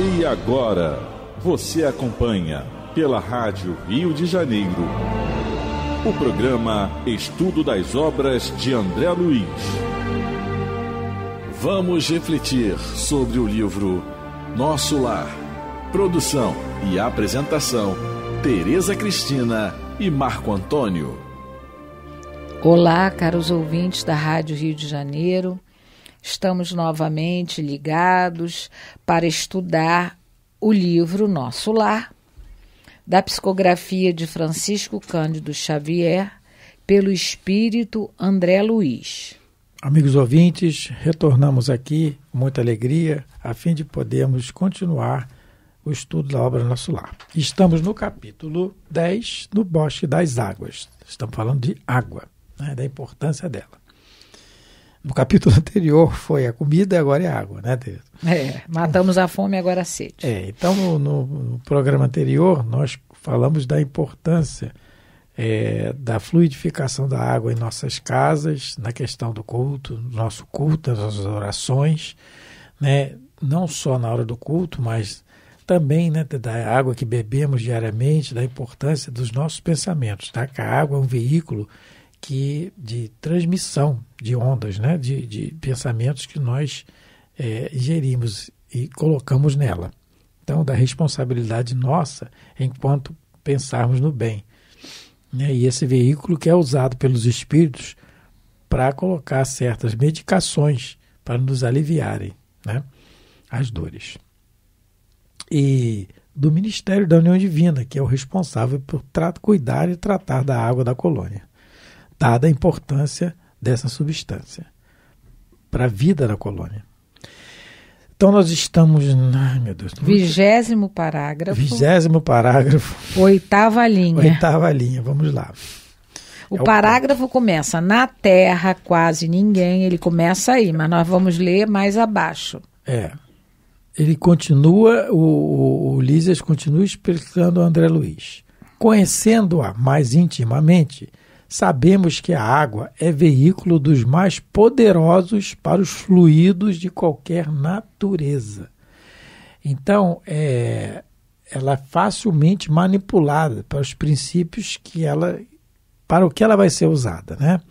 E agora, você acompanha pela Rádio Rio de Janeiro o programa Estudo das Obras de André Luiz. Vamos refletir sobre o livro Nosso Lar. Produção e apresentação, Tereza Cristina e Marco Antônio. Olá, caros ouvintes da Rádio Rio de Janeiro. Estamos novamente ligados para estudar o livro Nosso Lar, da psicografia de Francisco Cândido Xavier, pelo espírito André Luiz. Amigos ouvintes, retornamos aqui com muita alegria, a fim de podermos continuar o estudo da obra Nosso Lar. Estamos no capítulo 10, no Bosque das Águas. Estamos falando de água, né, da importância dela. No capítulo anterior foi a comida e agora é a água, né, Tereza? Matamos a fome e agora a sede. Então, no programa anterior, nós falamos da importância da fluidificação da água em nossas casas, na questão do culto, no nosso culto, nas nossas orações, né? Não só na hora do culto, mas também, né, da água que bebemos diariamente, da importância dos nossos pensamentos, tá? Que a água é um veículo de transmissão de ondas, né? de pensamentos que nós ingerimos e colocamos nela. Então, da responsabilidade nossa enquanto pensarmos no bem. Né? E esse veículo que é usado pelos espíritos para colocar certas medicações para nos aliviarem, né, as dores. E do Ministério da União Divina, que é o responsável por cuidar e tratar da água da colônia, dada a importância dessa substância para a vida da colônia. Então nós estamos... Ai, meu Deus. 20º parágrafo. 20º parágrafo. 8ª linha. 8ª linha, vamos lá. O parágrafo começa: na terra quase ninguém. Ele começa aí, mas nós vamos ler mais abaixo. Ele continua, o Lísias continua explicando ao André Luiz. Conhecendo-a mais intimamente, sabemos que a água é veículo dos mais poderosos para os fluidos de qualquer natureza. Então, ela é facilmente manipulada para os princípios para o que ela vai ser usada, né?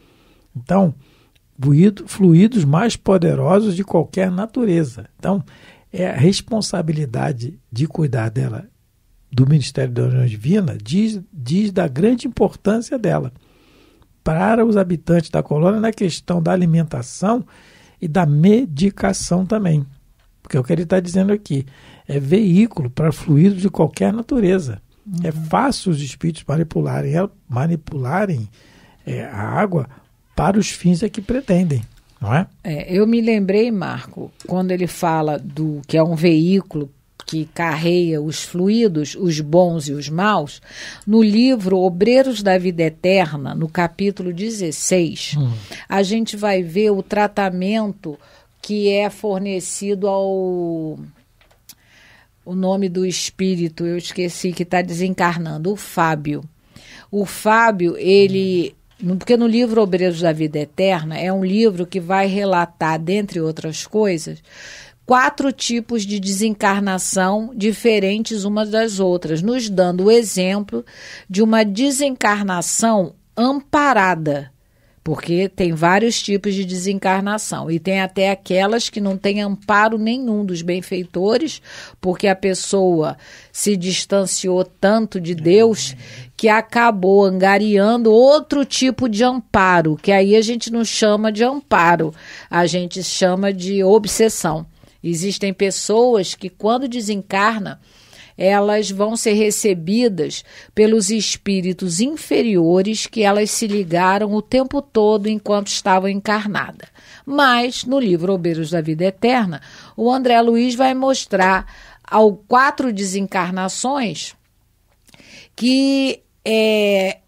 Então, fluidos mais poderosos de qualquer natureza. Então, a responsabilidade de cuidar dela do Ministério da União Divina diz da grande importância dela para os habitantes da colônia na questão da alimentação e da medicação também. Porque é o que ele está dizendo aqui. É veículo para fluidos de qualquer natureza. É fácil os espíritos manipularem a água para os fins a que pretendem, não é? Eu me lembrei, Marco, quando ele fala que é um veículo que carrega os fluidos, os bons e os maus, no livro Obreiros da Vida Eterna, no capítulo 16, a gente vai ver o tratamento que é fornecido o nome do espírito, eu esqueci, que está desencarnando, o Fábio. O Fábio, porque no livro Obreiros da Vida Eterna é um livro que vai relatar, dentre outras coisas, 4 tipos de desencarnação diferentes umas das outras, nos dando o exemplo de uma desencarnação amparada, porque tem vários tipos de desencarnação e tem até aquelas que não têm amparo nenhum dos benfeitores, porque a pessoa se distanciou tanto de Deus que acabou angariando outro tipo de amparo, que aí a gente não chama de amparo, a gente chama de obsessão. Existem pessoas que, quando desencarnam, elas vão ser recebidas pelos espíritos inferiores que elas se ligaram o tempo todo enquanto estavam encarnadas. Mas, no livro Obreiros da Vida Eterna, o André Luiz vai mostrar 4 desencarnações que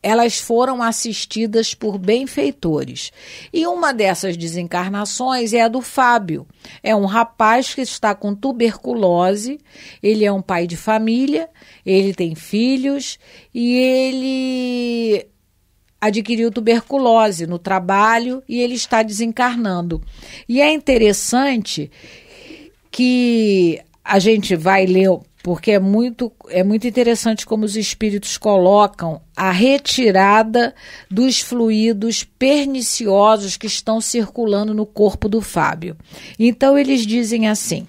elas foram assistidas por benfeitores. E uma dessas desencarnações é a do Fábio. É um rapaz que está com tuberculose, ele é um pai de família, ele tem filhos e ele adquiriu tuberculose no trabalho e ele está desencarnando. E é interessante que a gente vai ler, porque é muito interessante como os espíritos colocam a retirada dos fluidos perniciosos que estão circulando no corpo do Fábio. Então, eles dizem assim: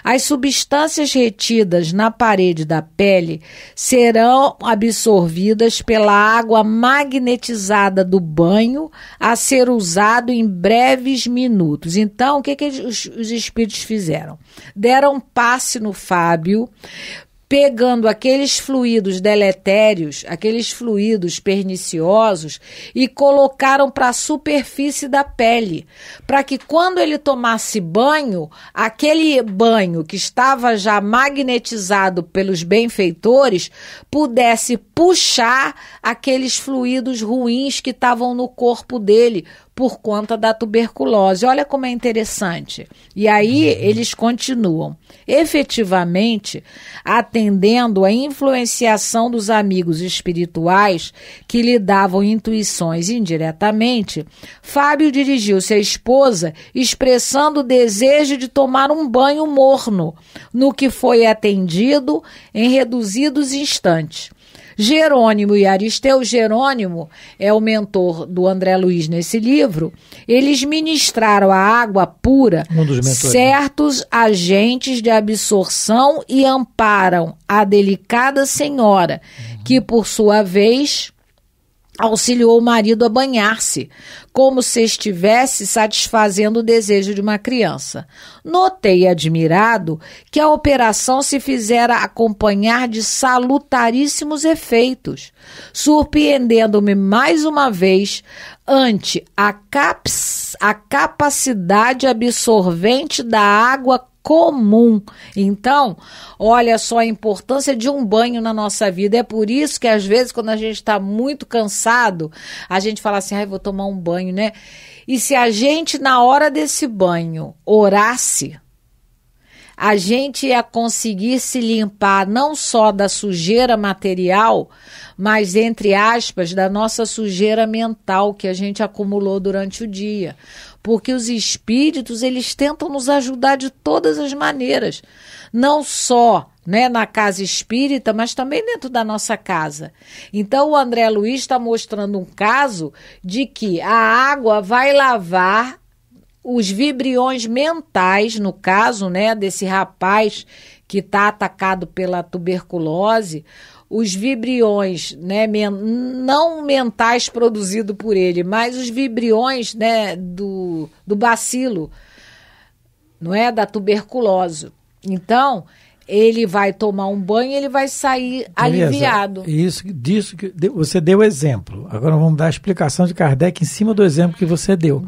as substâncias retidas na parede da pele serão absorvidas pela água magnetizada do banho a ser usado em breves minutos. Então, o que os espíritos fizeram? Deram passe no Fábio, pegando aqueles fluidos deletérios, aqueles fluidos perniciosos, e colocaram para a superfície da pele, para que quando ele tomasse banho, aquele banho que estava já magnetizado pelos benfeitores pudesse puxar aqueles fluidos ruins que estavam no corpo dele por conta da tuberculose. Olha como é interessante. E aí eles continuam. Efetivamente, atendendo à influenciação dos amigos espirituais que lhe davam intuições indiretamente, Fábio dirigiu-se à esposa expressando o desejo de tomar um banho morno, no que foi atendido em reduzidos instantes. Jerônimo e Aristeu, Jerônimo é o mentor do André Luiz nesse livro, eles ministraram a água pura, certos agentes de absorção, e amparam a delicada senhora, que por sua vez auxiliou o marido a banhar-se, como se estivesse satisfazendo o desejo de uma criança. Notei admirado que a operação se fizera acompanhar de salutaríssimos efeitos, surpreendendo-me mais uma vez ante a capacidade absorvente da água comum. Então, olha só a importância de um banho na nossa vida. É por isso que às vezes quando a gente está muito cansado, a gente fala assim: ai, vou tomar um banho, né? E se a gente na hora desse banho orasse, a gente ia conseguir se limpar não só da sujeira material, mas, entre aspas, da nossa sujeira mental que a gente acumulou durante o dia. Porque os espíritos, eles tentam nos ajudar de todas as maneiras, não só, né, na casa espírita, mas também dentro da nossa casa. Então, o André Luiz está mostrando um caso de que a água vai lavar os vibriões mentais, no caso, né, desse rapaz que está atacado pela tuberculose, os vibriões, né, não mentais produzidos por ele, mas os vibriões, né, do bacilo, não é, da tuberculose. Então, ele vai tomar um banho e ele vai sair aliviado. Disso que você deu exemplo. Agora vamos dar a explicação de Kardec em cima do exemplo que você deu.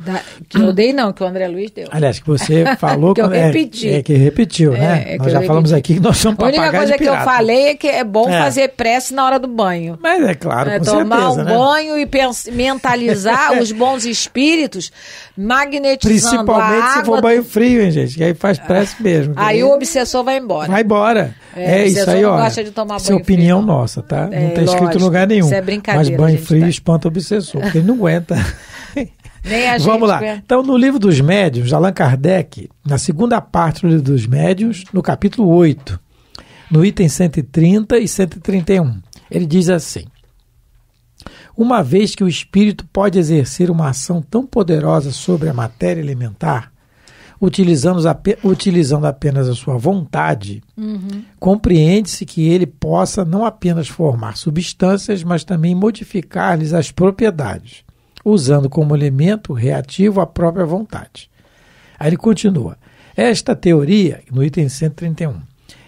Que eu dei não, que o André Luiz deu. Aliás, que você falou... que eu repeti. Que repetiu, né? Nós já falamos aqui que nós somos papagaios de pirata. A única coisa que eu falei é que é bom fazer prece na hora do banho. Mas é claro, com tomar certeza, um banho e mentalizar os bons espíritos, magnetizando a água. Principalmente se for banho frio, hein, gente? Que aí faz prece mesmo. Aí o obsessor vai embora. Vai embora. Isso aí, ó. Gosta de tomar banho opinião frio, nossa, tá? Não está escrito em lugar nenhum. Isso é brincadeira. Mas banho frio espanta o obsessor, porque ele não aguenta. Nem a Vamos lá. Aguenta. Então, no livro dos Médiuns, Allan Kardec, na segunda parte do livro dos Médiuns, no capítulo 8, no item 130 e 131, ele diz assim: uma vez que o espírito pode exercer uma ação tão poderosa sobre a matéria elementar, utilizando apenas a sua vontade, compreende-se que ele possa não apenas formar substâncias, mas também modificar-lhes as propriedades, usando como elemento reativo a própria vontade. Aí ele continua. Esta teoria, no item 131,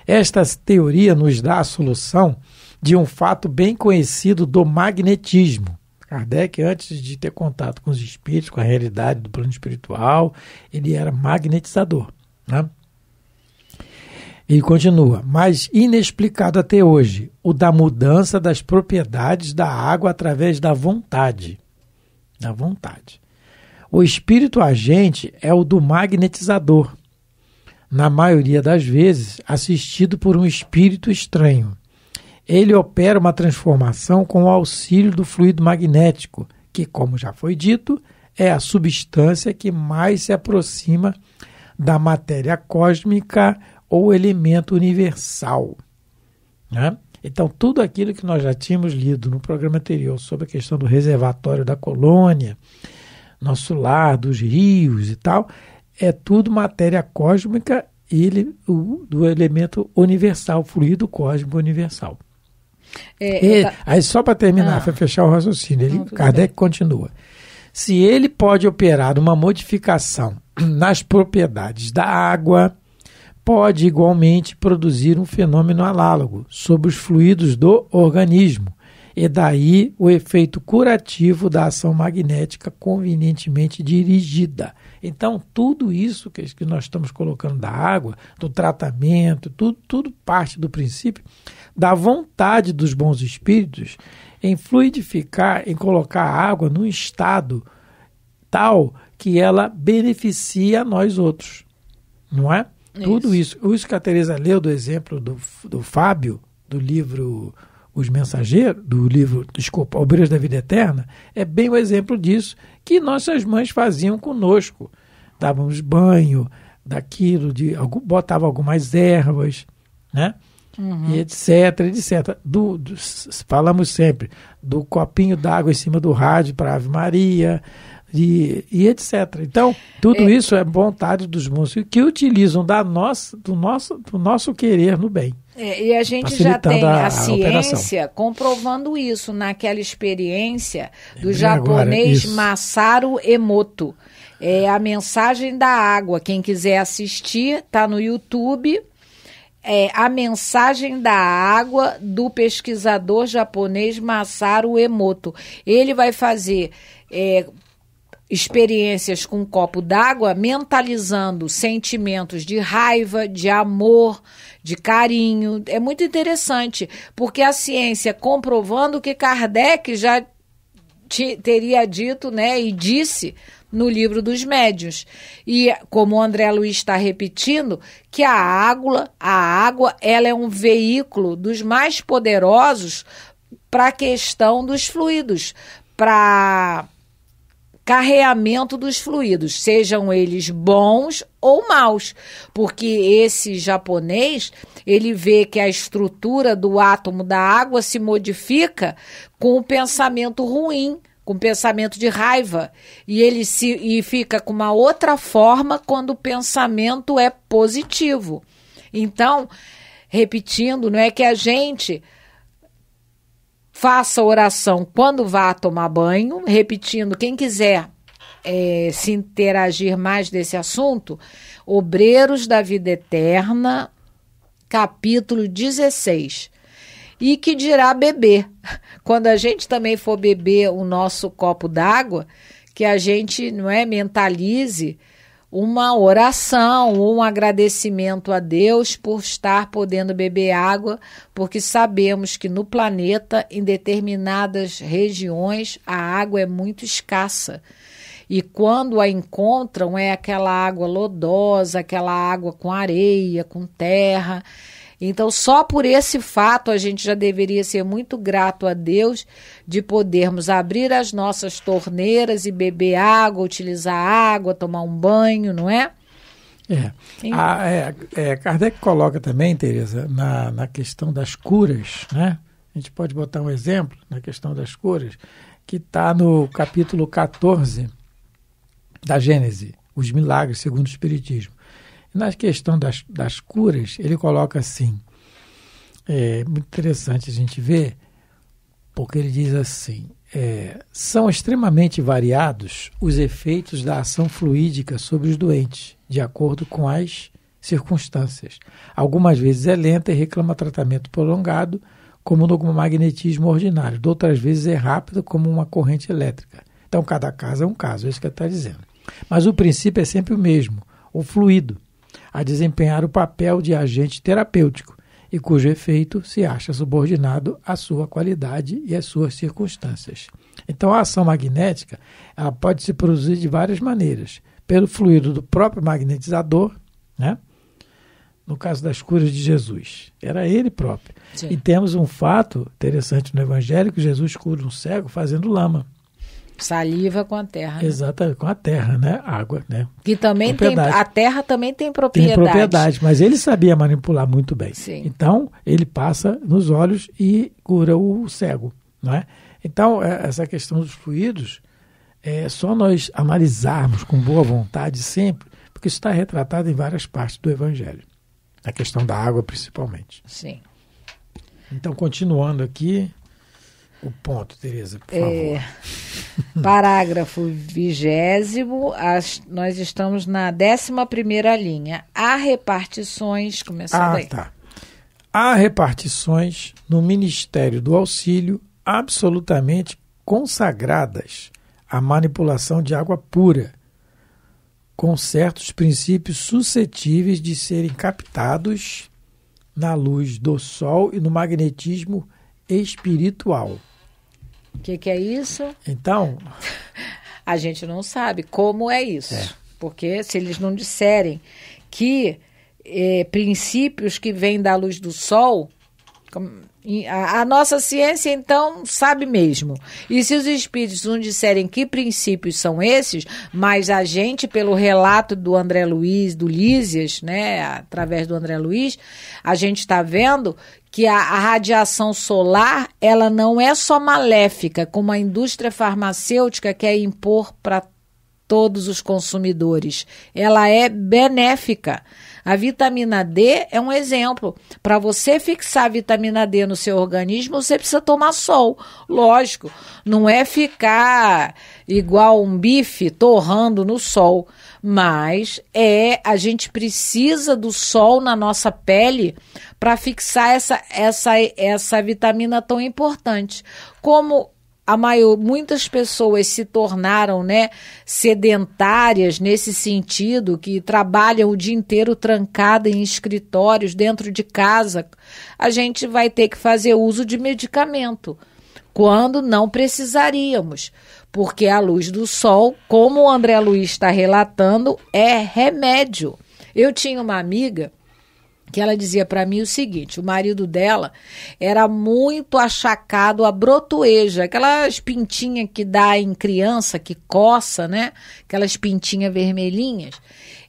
esta teoria nos dá a solução de um fato bem conhecido do magnetismo. Kardec, antes de ter contato com os espíritos, com a realidade do plano espiritual, ele era magnetizador, né? Ele continua, mas inexplicado até hoje, o da mudança das propriedades da água através da vontade. Da vontade. O espírito agente é o do magnetizador, na maioria das vezes assistido por um espírito estranho. Ele opera uma transformação com o auxílio do fluido magnético, que, como já foi dito, é a substância que mais se aproxima da matéria cósmica ou elemento universal, né? Então, tudo aquilo que nós já tínhamos lido no programa anterior sobre a questão do reservatório da colônia, nosso lar, dos rios e tal, é tudo matéria cósmica e do elemento universal, fluido cósmico universal. Aí, só para terminar, para fechar o raciocínio, Kardec continua. Se ele pode operar uma modificação nas propriedades da água, pode igualmente produzir um fenômeno análogo sobre os fluidos do organismo, e daí o efeito curativo da ação magnética convenientemente dirigida. Então, tudo isso que nós estamos colocando da água, do tratamento, tudo parte do princípio da vontade dos bons espíritos em fluidificar, em colocar a água num estado tal que ela beneficia a nós outros, não é? Tudo isso que a Teresa leu do exemplo do Fábio, do livro Os Mensageiros, Obreiros da Vida Eterna, é bem o exemplo disso que nossas mães faziam conosco. Dávamos banho daquilo, botavam algumas ervas, né? E etc, etc. Falamos sempre do copinho d'água em cima do rádio para Ave Maria, e etc. Então, tudo isso é vontade dos bons que utilizam do nosso querer no bem. E a gente já tem a ciência comprovando isso naquela experiência do japonês Masaru Emoto. É a mensagem da água. Quem quiser assistir, está no YouTube. A mensagem da água do pesquisador japonês Masaru Emoto. Ele vai fazer experiências com um copo d'água, mentalizando sentimentos de raiva, de amor, de carinho. É muito interessante, porque a ciência comprovando o que Kardec já teria dito, né, e disse no livro dos médiuns. E como o André Luiz está repetindo, que a água ela é um veículo dos mais poderosos para a questão dos fluidos, para carreamento dos fluidos, sejam eles bons ou maus, porque esse japonês, ele vê que a estrutura do átomo da água se modifica com o pensamento ruim, com o pensamento de raiva, e ele fica com uma outra forma quando o pensamento é positivo. Então, repetindo, não é que a gente faça oração quando vá tomar banho, repetindo, quem quiser se interagir mais desse assunto, Obreiros da Vida Eterna, capítulo 16. E que dirá beber. Quando a gente também for beber o nosso copo d'água, que a gente mentalize uma oração ou um agradecimento a Deus por estar podendo beber água, porque sabemos que no planeta, em determinadas regiões, a água é muito escassa. E quando a encontram, é aquela água lodosa, aquela água com areia, com terra. Então, só por esse fato, a gente já deveria ser muito grato a Deus de podermos abrir as nossas torneiras e beber água, utilizar água, tomar um banho, não é? Kardec coloca também, Teresa, na questão das curas, né? A gente pode botar um exemplo na questão das curas, que está no capítulo 14 da Gênese, os milagres segundo o Espiritismo. Na questão das curas, ele coloca assim, muito interessante a gente ver, porque ele diz assim, são extremamente variados os efeitos da ação fluídica sobre os doentes, de acordo com as circunstâncias. Algumas vezes é lenta e reclama tratamento prolongado, como no magnetismo ordinário. De outras vezes é rápido, como uma corrente elétrica. Então, cada caso é um caso, é isso que ele está dizendo. Mas o princípio é sempre o mesmo, o fluido, a desempenhar o papel de agente terapêutico e cujo efeito se acha subordinado à sua qualidade e às suas circunstâncias. Então, a ação magnética ela pode se produzir de várias maneiras, pelo fluido do próprio magnetizador, né? No caso das curas de Jesus, era ele próprio. Sim. E temos um fato interessante no Evangelho, que Jesus cura um cego fazendo lama. Saliva com a terra. Exatamente, com a terra, né? Água, né? Que também tem, a terra também tem propriedade. Tem propriedade, mas ele sabia manipular muito bem. Sim. Então, ele passa nos olhos e cura o cego, não é? Então, essa questão dos fluidos, é só nós analisarmos com boa vontade sempre, porque isso está retratado em várias partes do Evangelho. A questão da água, principalmente. Sim. Então, continuando aqui, o ponto, Tereza, por favor. Parágrafo 20º, nós estamos na 11ª linha. Há repartições, começando aí. Tá. Há repartições no Ministério do Auxílio absolutamente consagradas à manipulação de água pura, com certos princípios suscetíveis de serem captados na luz do sol e no magnetismo espiritual. O que é isso? Então, a gente não sabe como é isso. Porque se eles não disserem que princípios que vêm da luz do sol, a nossa ciência, então, sabe mesmo. E se os espíritos não disserem que princípios são esses, mas a gente, pelo relato do André Luiz, do Lísias, né, através do André Luiz, a gente está vendo que a radiação solar, ela não é só maléfica, como a indústria farmacêutica quer impor para todos os consumidores. Ela é benéfica. A vitamina D é um exemplo. Para você fixar a vitamina D no seu organismo, você precisa tomar sol. Lógico, não é ficar igual um bife torrando no sol, mas a gente precisa do sol na nossa pele para fixar essa vitamina tão importante. Como muitas pessoas se tornaram, né, sedentárias nesse sentido, que trabalham o dia inteiro trancada em escritórios, dentro de casa, a gente vai ter que fazer uso de medicamento, quando não precisaríamos, porque a luz do sol, como o André Luiz está relatando, é remédio. Eu tinha uma amiga que ela dizia para mim o seguinte: o marido dela era muito achacado a brotoeja, aquelas pintinhas que dá em criança, que coça, né? Aquelas pintinhas vermelhinhas.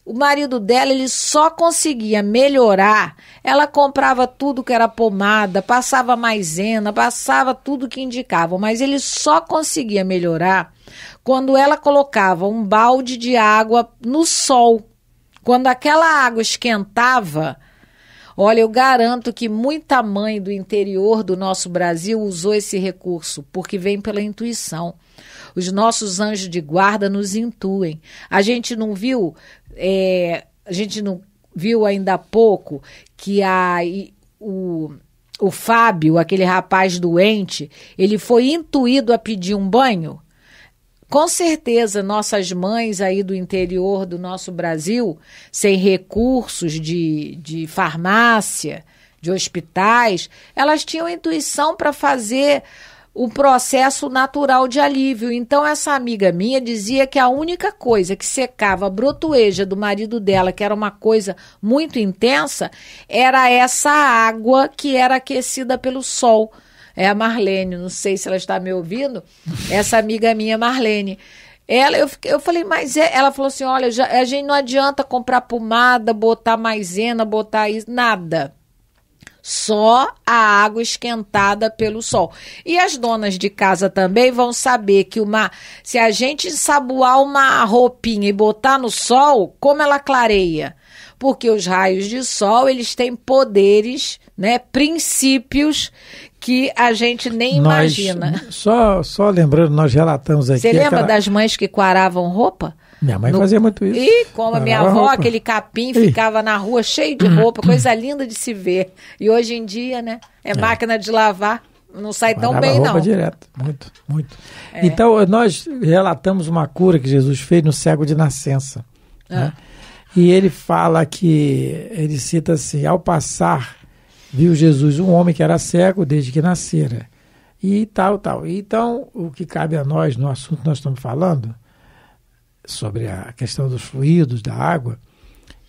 O marido dela, ele só conseguia melhorar, ela comprava tudo que era pomada, passava maisena, passava tudo que indicava, mas ele só conseguia melhorar quando ela colocava um balde de água no sol. Quando aquela água esquentava, olha, eu garanto que muita mãe do interior do nosso Brasil usou esse recurso, porque vem pela intuição. Os nossos anjos de guarda nos intuem. A gente não viu ainda há pouco que o Fábio, aquele rapaz doente, ele foi intuído a pedir um banho? Com certeza, nossas mães aí do interior do nosso Brasil, sem recursos de farmácia, de hospitais, elas tinham intuição para fazer o processo natural de alívio. Então, essa amiga minha dizia que a única coisa que secava a brotoeja do marido dela, que era uma coisa muito intensa, era essa água que era aquecida pelo sol. É a Marlene, não sei se ela está me ouvindo, essa amiga minha, Marlene. Eu falei, mas ela falou assim, olha, a gente não adianta comprar pomada, botar maisena, botar isso, nada. Só a água esquentada pelo sol. E as donas de casa também vão saber que se a gente ensaboar uma roupinha e botar no sol, como ela clareia? Porque os raios de sol, eles têm poderes, né, princípios que a gente nem imagina. Só lembrando, nós relatamos aqui... Você lembra das mães que quaravam roupa? Minha mãe fazia muito isso. E como a minha avó, aquele capim ficava na rua cheio de roupa, coisa linda de se ver. E hoje em dia, né, máquina de lavar, não sai tão bem, roupa não. Direto, muito. Então, nós relatamos uma cura que Jesus fez no cego de nascença. Né? E ele fala ele cita assim, ao passar, viu Jesus um homem que era cego desde que nascera. E tal. Então, o que cabe a nós, no assunto que nós estamos falando, sobre a questão dos fluidos, da água,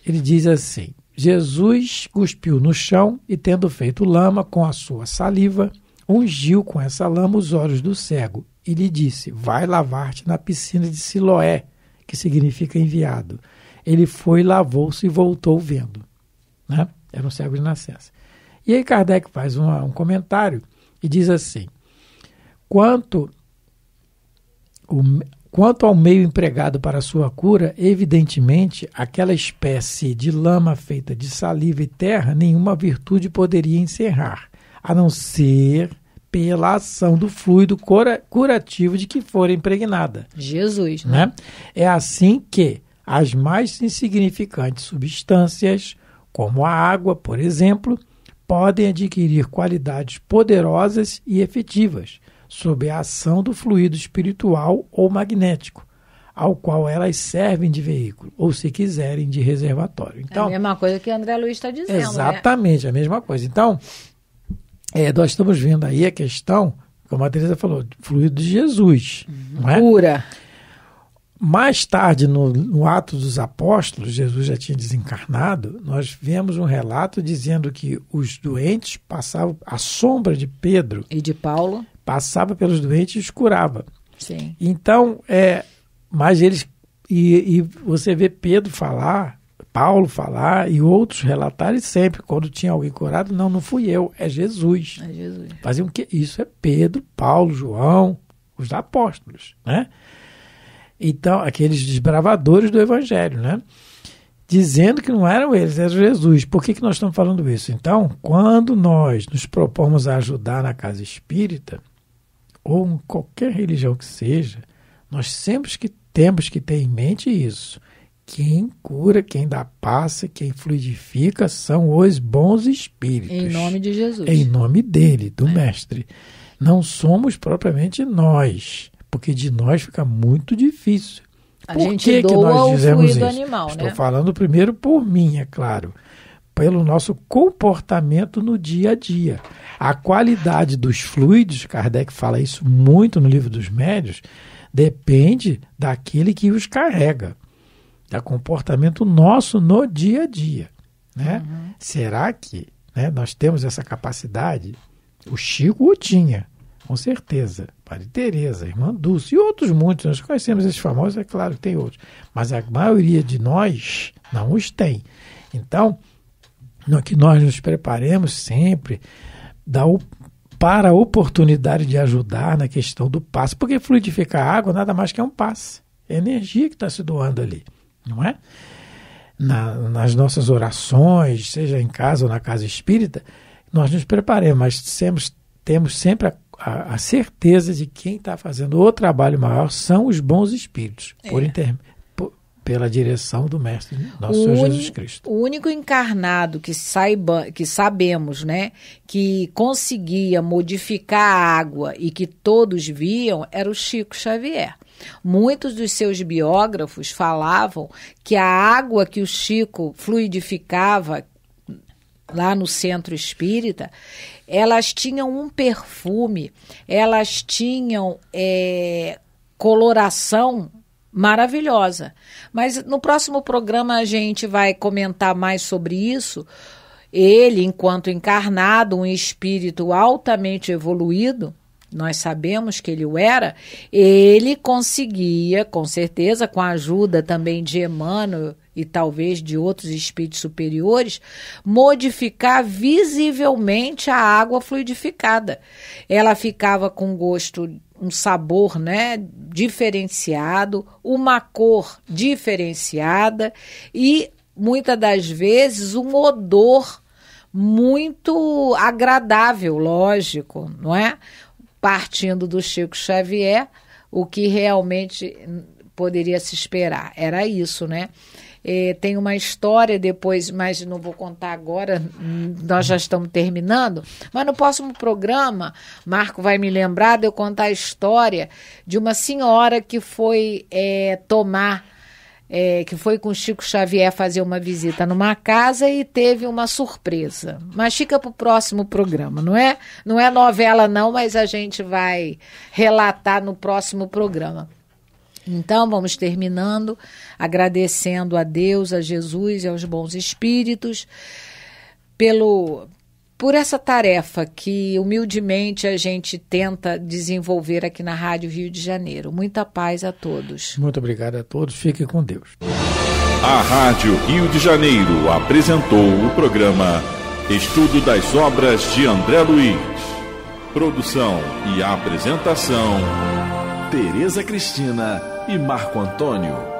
ele diz assim, Jesus cuspiu no chão e, tendo feito lama com a sua saliva, ungiu com essa lama os olhos do cego e lhe disse, vai lavar-te na piscina de Siloé, que significa enviado. Ele foi, lavou-se e voltou vendo. Né? Era um cego de nascença. E aí Kardec faz um comentário e diz assim, quanto ao meio empregado para a sua cura, evidentemente, aquela espécie de lama feita de saliva e terra, nenhuma virtude poderia encerrar, a não ser pela ação do fluido curativo de que for impregnada. Jesus, né? É assim que as mais insignificantes substâncias, como a água, por exemplo, podem adquirir qualidades poderosas e efetivas, sob a ação do fluido espiritual ou magnético, ao qual elas servem de veículo, ou, se quiserem, de reservatório. Então, é a mesma coisa que André Luiz está dizendo. Exatamente, a mesma coisa. Então, nós estamos vendo aí a questão, como a Teresa falou, fluido de Jesus. Não é? Cura. Mais tarde, no Atos dos Apóstolos, Jesus já tinha desencarnado, nós vemos um relato dizendo que os doentes passavam, a sombra de Pedro e de Paulo, passava pelos doentes e os curava. Sim. Então, mas eles, e você vê Pedro falar, Paulo falar e outros relatarem sempre, quando tinha alguém curado, não fui eu, é Jesus. É Jesus. Faziam o quê? Isso é Pedro, Paulo, João, os apóstolos, né? Então, aqueles desbravadores do Evangelho, né? Dizendo que não eram eles, era Jesus. Por que nós estamos falando isso? Então, quando nós nos propomos a ajudar na casa espírita, ou em qualquer religião que seja, nós sempre temos que ter em mente isso. Quem cura, quem dá paz, quem fluidifica são os bons espíritos. Em nome de Jesus. Em nome dele, do Mestre. Não somos propriamente nós, porque de nós fica muito difícil. A gente doa o fluido animal, né? Estou falando primeiro por mim, é claro. Pelo nosso comportamento no dia a dia. A qualidade dos fluidos, Kardec fala isso muito no Livro dos Médiuns, depende daquele que os carrega. Do comportamento nosso no dia a dia. Né? Uhum. Será que nós temos essa capacidade? O Chico o tinha, com certeza. Padre Teresa, Irmã Dulce e outros muitos. Nós conhecemos esses famosos, é claro que tem outros. Mas a maioria de nós não os tem. Então, que nós nos preparemos sempre para a oportunidade de ajudar na questão do passe. Porque fluidificar a água nada mais que é um passe. É energia que está se doando ali. Não é? Nas nossas orações, seja em casa ou na casa espírita, nós nos preparemos, mas temos sempre a certeza de que quem está fazendo o trabalho maior são os bons espíritos, pela direção do Mestre nosso Senhor Jesus Cristo. O único encarnado que sabemos, né, que conseguia modificar a água e que todos viam era o Chico Xavier. Muitos dos seus biógrafos falavam que a água que o Chico fluidificava lá no centro espírita, elas tinham um perfume, elas tinham coloração maravilhosa. Mas no próximo programa a gente vai comentar mais sobre isso. Ele, enquanto encarnado, um espírito altamente evoluído, nós sabemos que ele o era, ele conseguia, com certeza, com a ajuda também de Emmanuel e talvez de outros espíritos superiores, modificar visivelmente a água fluidificada. Ela ficava com gosto, um sabor, né, diferenciado, uma cor diferenciada e, muitas das vezes, um odor muito agradável, lógico, não é? Partindo do Chico Xavier, o que realmente poderia se esperar. Era isso, né? Tem uma história depois, mas não vou contar agora, nós já estamos terminando, mas no próximo programa, Marco vai me lembrar de eu contar a história de uma senhora que foi que foi com Chico Xavier fazer uma visita numa casa e teve uma surpresa. Mas fica para o próximo programa, não é? Não é novela não, mas a gente vai relatar no próximo programa. Então, vamos terminando, agradecendo a Deus, a Jesus e aos bons espíritos por essa tarefa que humildemente a gente tenta desenvolver aqui na Rádio Rio de Janeiro. Muita paz a todos. Muito obrigado a todos. Fiquem com Deus. A Rádio Rio de Janeiro apresentou o programa Estudo das Obras de André Luiz. Produção e apresentação, Tereza Cristina e Marco Antônio.